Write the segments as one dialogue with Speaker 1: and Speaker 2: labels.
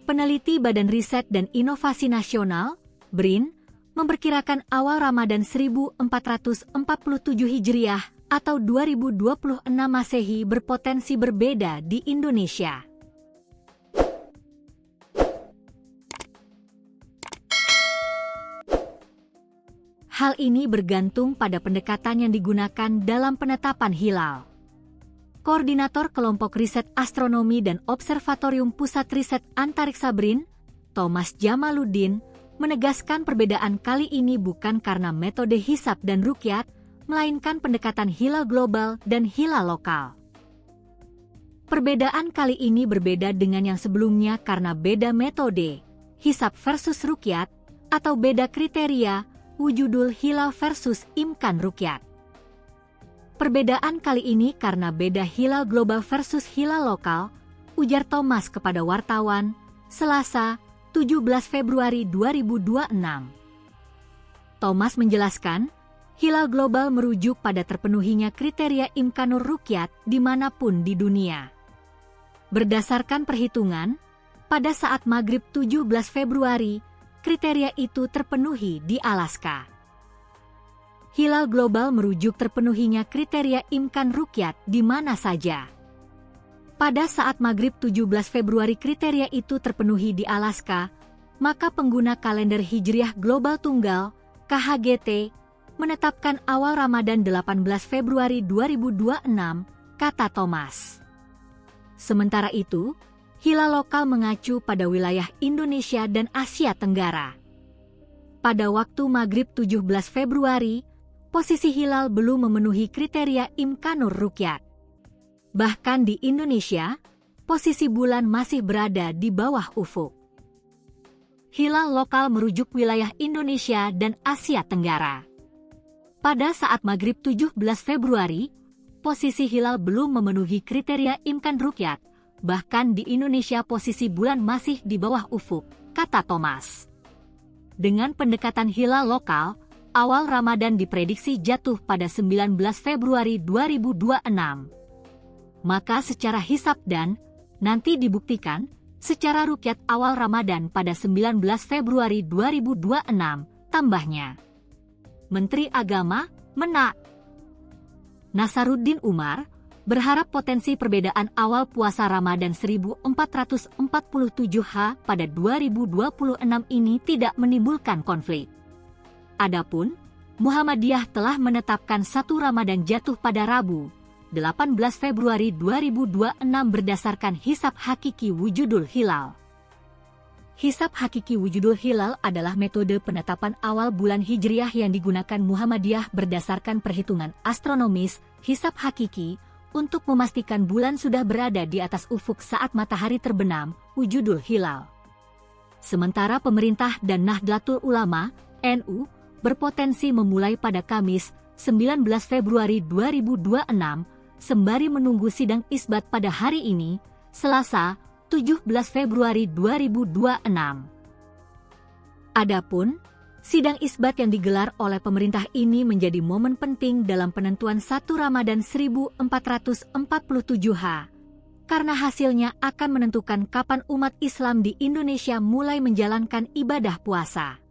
Speaker 1: Peneliti Badan Riset dan Inovasi Nasional, BRIN, memperkirakan awal Ramadan 1447 Hijriah atau 2026 Masehi berpotensi berbeda di Indonesia. Hal ini bergantung pada pendekatan yang digunakan dalam penetapan hilal. Koordinator Kelompok Riset Astronomi dan Observatorium Pusat Riset Antariksa BRIN, Thomas Jamaluddin, menegaskan perbedaan kali ini bukan karena metode hisab dan ruqyat, melainkan pendekatan hilal global dan hilal lokal. Perbedaan kali ini berbeda dengan yang sebelumnya karena beda metode, hisab versus ruqyat, atau beda kriteria, wujudul hilal versus imkan ruqyat. Perbedaan kali ini karena beda hilal global versus hilal lokal, ujar Thomas kepada wartawan, Selasa, 17 Februari 2026. Thomas menjelaskan, hilal global merujuk pada terpenuhinya kriteria imkanur ruqyat dimanapun di dunia. Berdasarkan perhitungan, pada saat maghrib 17 Februari, kriteria itu terpenuhi di Alaska. Hilal global merujuk terpenuhinya kriteria imkan ruqyat di mana saja. Pada saat maghrib 17 Februari kriteria itu terpenuhi di Alaska, maka pengguna kalender Hijriah Global Tunggal, KHGT, menetapkan awal Ramadan 18 Februari 2026, kata Thomas. Sementara itu, hilal lokal mengacu pada wilayah Indonesia dan Asia Tenggara. Pada waktu maghrib 17 Februari, posisi hilal belum memenuhi kriteria imkanur ruqyat. Bahkan di Indonesia, posisi bulan masih berada di bawah ufuk. Hilal lokal merujuk wilayah Indonesia dan Asia Tenggara. Pada saat maghrib 17 Februari, posisi hilal belum memenuhi kriteria imkan ruqyat, bahkan di Indonesia posisi bulan masih di bawah ufuk, kata Thomas. Dengan pendekatan hilal lokal, awal Ramadan diprediksi jatuh pada 19 Februari 2026. Maka secara hisab dan, nanti dibuktikan, secara ruqyat awal Ramadan pada 19 Februari 2026, tambahnya. Menteri Agama, Menak. Nasaruddin Umar, berharap potensi perbedaan awal puasa Ramadan 1447 pada 2026 ini tidak menimbulkan konflik. Adapun, Muhammadiyah telah menetapkan 1 Ramadan jatuh pada Rabu, 18 Februari 2026 berdasarkan hisab hakiki wujudul hilal. Hisab hakiki wujudul hilal adalah metode penetapan awal bulan Hijriah yang digunakan Muhammadiyah berdasarkan perhitungan astronomis, hisab hakiki, untuk memastikan bulan sudah berada di atas ufuk saat matahari terbenam, wujudul hilal. Sementara pemerintah dan Nahdlatul Ulama, NU, berpotensi memulai pada Kamis, 19 Februari 2026, sembari menunggu sidang isbat pada hari ini, Selasa, 17 Februari 2026. Adapun, sidang isbat yang digelar oleh pemerintah ini menjadi momen penting dalam penentuan 1 Ramadan 1447 karena hasilnya akan menentukan kapan umat Islam di Indonesia mulai menjalankan ibadah puasa.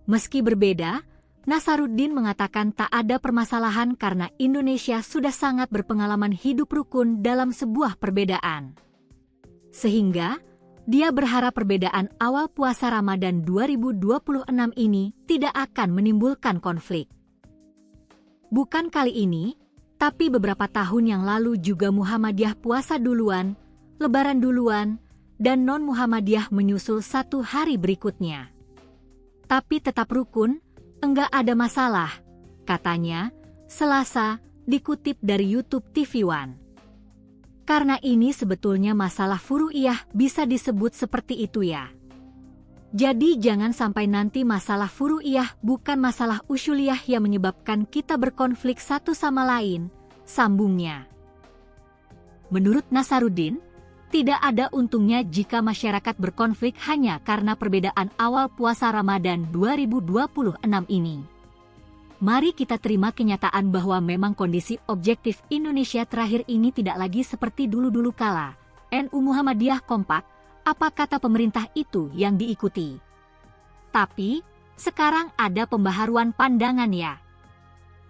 Speaker 1: Meski berbeda, Nasaruddin mengatakan tak ada permasalahan karena Indonesia sudah sangat berpengalaman hidup rukun dalam sebuah perbedaan. Sehingga, dia berharap perbedaan awal puasa Ramadan 2026 ini tidak akan menimbulkan konflik. Bukan kali ini, tapi beberapa tahun yang lalu juga Muhammadiyah puasa duluan, Lebaran duluan, dan non-Muhammadiyah menyusul 1 hari berikutnya. Tapi tetap rukun, enggak ada masalah, katanya, Selasa, dikutip dari YouTube TV One. Karena ini sebetulnya masalah furu'iyah bisa disebut seperti itu ya. Jadi jangan sampai nanti masalah furu'iyah bukan masalah usuliyah yang menyebabkan kita berkonflik satu sama lain, sambungnya. Menurut Nasaruddin, tidak ada untungnya jika masyarakat berkonflik hanya karena perbedaan awal puasa Ramadan 2026 ini. Mari kita terima kenyataan bahwa memang kondisi objektif Indonesia terakhir ini tidak lagi seperti dulu-dulu kala. NU Muhammadiyah kompak, apa kata pemerintah itu yang diikuti. Tapi, sekarang ada pembaharuan pandangan ya.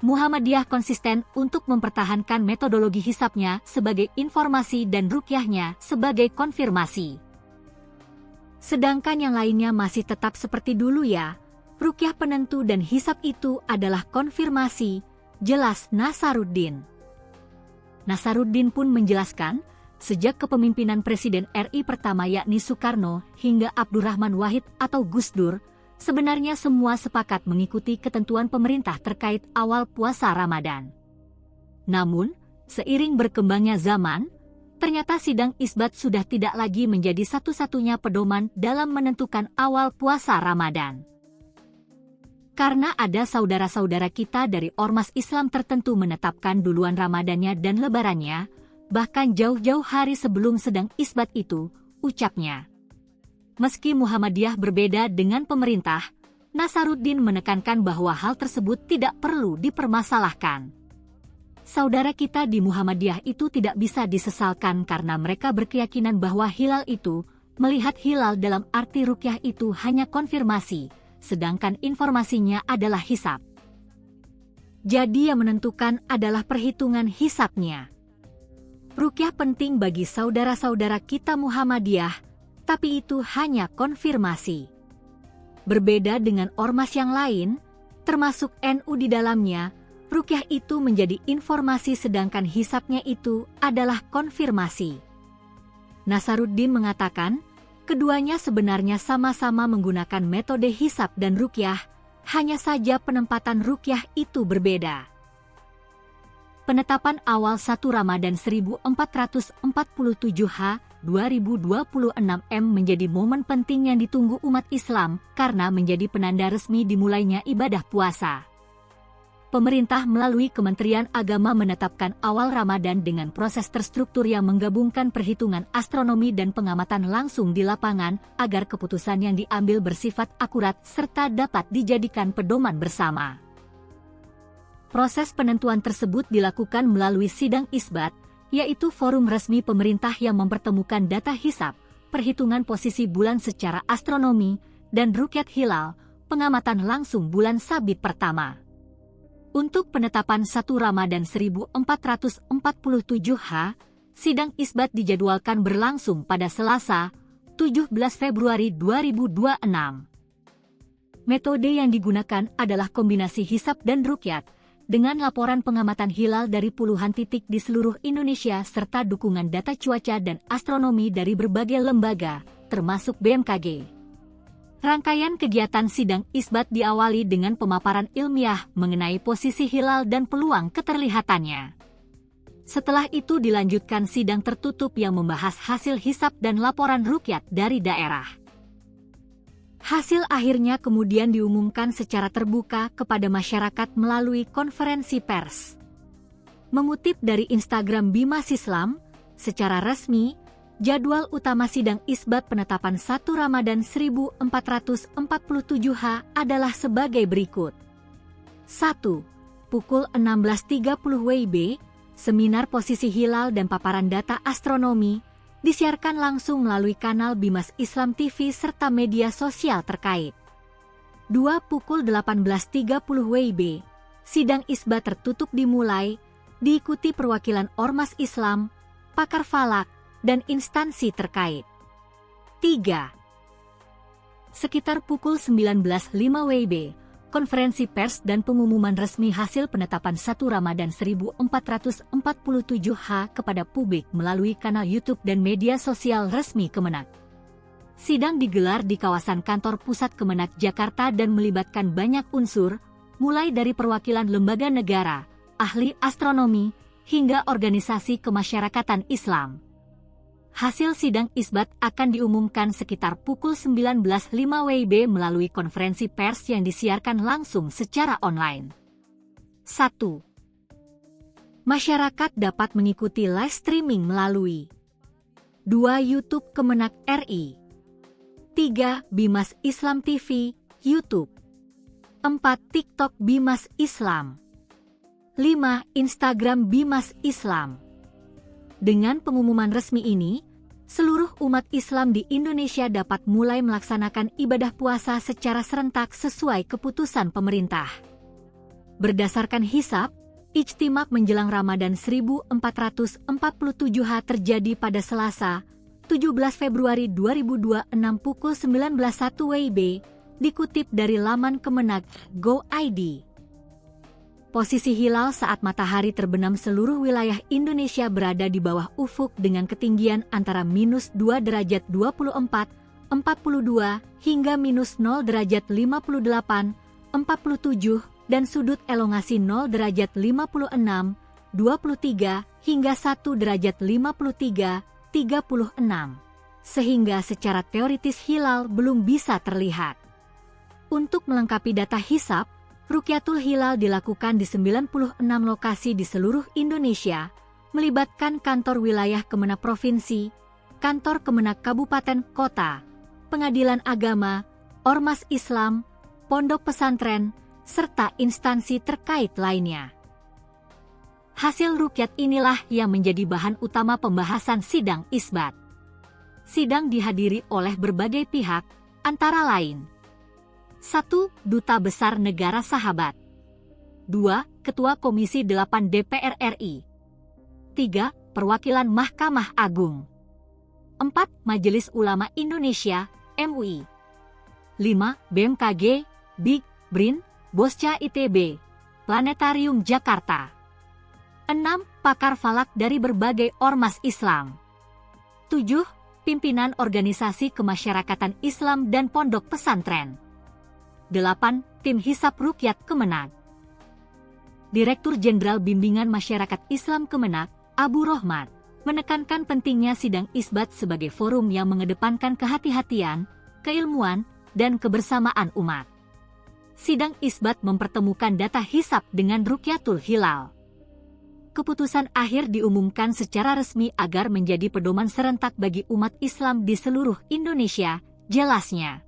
Speaker 1: Muhammadiyah konsisten untuk mempertahankan metodologi hisabnya sebagai informasi dan ruqyahnya sebagai konfirmasi. Sedangkan yang lainnya masih tetap seperti dulu ya. Ruqyah penentu dan hisab itu adalah konfirmasi, jelas Nasaruddin. Nasaruddin pun menjelaskan, sejak kepemimpinan Presiden RI pertama yakni Soekarno hingga Abdurrahman Wahid atau Gus Dur, sebenarnya semua sepakat mengikuti ketentuan pemerintah terkait awal puasa Ramadan. Namun, seiring berkembangnya zaman, ternyata sidang isbat sudah tidak lagi menjadi satu-satunya pedoman dalam menentukan awal puasa Ramadan. Karena ada saudara-saudara kita dari ormas Islam tertentu menetapkan duluan Ramadannya dan Lebarannya, bahkan jauh-jauh hari sebelum sedang isbat itu, ucapnya. Meski Muhammadiyah berbeda dengan pemerintah, Nasaruddin menekankan bahwa hal tersebut tidak perlu dipermasalahkan. Saudara kita di Muhammadiyah itu tidak bisa disesalkan karena mereka berkeyakinan bahwa hilal itu, melihat hilal dalam arti ruqyah itu hanya konfirmasi, sedangkan informasinya adalah hisab. Jadi yang menentukan adalah perhitungan hisabnya. Ruqyah penting bagi saudara-saudara kita Muhammadiyah, tapi itu hanya konfirmasi. Berbeda dengan ormas yang lain, termasuk NU di dalamnya, ruqyah itu menjadi informasi sedangkan hisabnya itu adalah konfirmasi. Nasaruddin mengatakan, keduanya sebenarnya sama-sama menggunakan metode hisab dan ruqyah, hanya saja penempatan ruqyah itu berbeda. Penetapan awal 1 Ramadan 1447 2026 menjadi momen penting yang ditunggu umat Islam karena menjadi penanda resmi dimulainya ibadah puasa. Pemerintah melalui Kementerian Agama menetapkan awal Ramadan dengan proses terstruktur yang menggabungkan perhitungan astronomi dan pengamatan langsung di lapangan agar keputusan yang diambil bersifat akurat serta dapat dijadikan pedoman bersama. Proses penentuan tersebut dilakukan melalui sidang isbat, yaitu forum resmi pemerintah yang mempertemukan data hisab, perhitungan posisi bulan secara astronomi, dan ruqyat hilal, pengamatan langsung bulan sabit pertama. Untuk penetapan 1 Ramadan 1447 sidang isbat dijadwalkan berlangsung pada Selasa, 17 Februari 2026. Metode yang digunakan adalah kombinasi hisab dan ruqyat, dengan laporan pengamatan hilal dari puluhan titik di seluruh Indonesia serta dukungan data cuaca dan astronomi dari berbagai lembaga, termasuk BMKG. Rangkaian kegiatan sidang isbat diawali dengan pemaparan ilmiah mengenai posisi hilal dan peluang keterlihatannya. Setelah itu dilanjutkan sidang tertutup yang membahas hasil hisab dan laporan ruqyat dari daerah. Hasil akhirnya kemudian diumumkan secara terbuka kepada masyarakat melalui konferensi pers. Mengutip dari Instagram Bimas Islam, secara resmi, jadwal utama sidang isbat penetapan 1 Ramadan 1447 adalah sebagai berikut. 1. Pukul 16.30 WIB, seminar posisi hilal dan paparan data astronomi, disiarkan langsung melalui kanal Bimas Islam TV serta media sosial terkait. 2. Pukul 18.30 WIB, sidang isbat tertutup dimulai, diikuti perwakilan ormas Islam, pakar falak, dan instansi terkait. 3. Sekitar pukul 19.05 WIB, konferensi pers dan pengumuman resmi hasil penetapan 1 Ramadan 1447 kepada publik melalui kanal YouTube dan media sosial resmi Kemenak. Sidang digelar di kawasan kantor pusat Kemenak Jakarta dan melibatkan banyak unsur, mulai dari perwakilan lembaga negara, ahli astronomi, hingga organisasi kemasyarakatan Islam. Hasil sidang isbat akan diumumkan sekitar pukul 19.05 WIB melalui konferensi pers yang disiarkan langsung secara online. 1. Masyarakat dapat mengikuti live streaming melalui 2. YouTube Kemenak RI, 3. Bimas Islam TV, YouTube, 4. TikTok Bimas Islam, 5. Instagram Bimas Islam. Dengan pengumuman resmi ini, seluruh umat Islam di Indonesia dapat mulai melaksanakan ibadah puasa secara serentak sesuai keputusan pemerintah. Berdasarkan hisab, ijtimak menjelang Ramadan 1447 terjadi pada Selasa, 17 Februari 2026 pukul 19.01 WIB, dikutip dari laman Kemenag Go.id. Posisi hilal saat matahari terbenam seluruh wilayah Indonesia berada di bawah ufuk dengan ketinggian antara -2 derajat 24, 42 hingga -0 derajat 58, 47 dan sudut elongasi 0 derajat 56, 23 hingga 1 derajat 53, 36. Sehingga secara teoritis hilal belum bisa terlihat. Untuk melengkapi data hisab, Rukyatul Hilal dilakukan di 96 lokasi di seluruh Indonesia, melibatkan kantor wilayah Kemenag Provinsi, kantor Kemenag Kabupaten Kota, pengadilan agama, ormas Islam, pondok pesantren, serta instansi terkait lainnya. Hasil rukyat inilah yang menjadi bahan utama pembahasan sidang isbat. Sidang dihadiri oleh berbagai pihak, antara lain 1. Duta Besar Negara Sahabat. 2. Ketua Komisi 8 DPR RI. 3. Perwakilan Mahkamah Agung. 4. Majelis Ulama Indonesia, MUI. 5. BMKG, BIG, BRIN, Bosca ITB, Planetarium Jakarta. 6. Pakar falak dari berbagai ormas Islam. 7. Pimpinan organisasi kemasyarakatan Islam dan pondok pesantren. 8. Tim Hisab Rukyat Kemenag. Direktur Jenderal Bimbingan Masyarakat Islam Kemenag, Abu Rohmat, menekankan pentingnya sidang isbat sebagai forum yang mengedepankan kehati-hatian, keilmuan, dan kebersamaan umat. Sidang isbat mempertemukan data hisab dengan Rukyatul Hilal. Keputusan akhir diumumkan secara resmi agar menjadi pedoman serentak bagi umat Islam di seluruh Indonesia, jelasnya.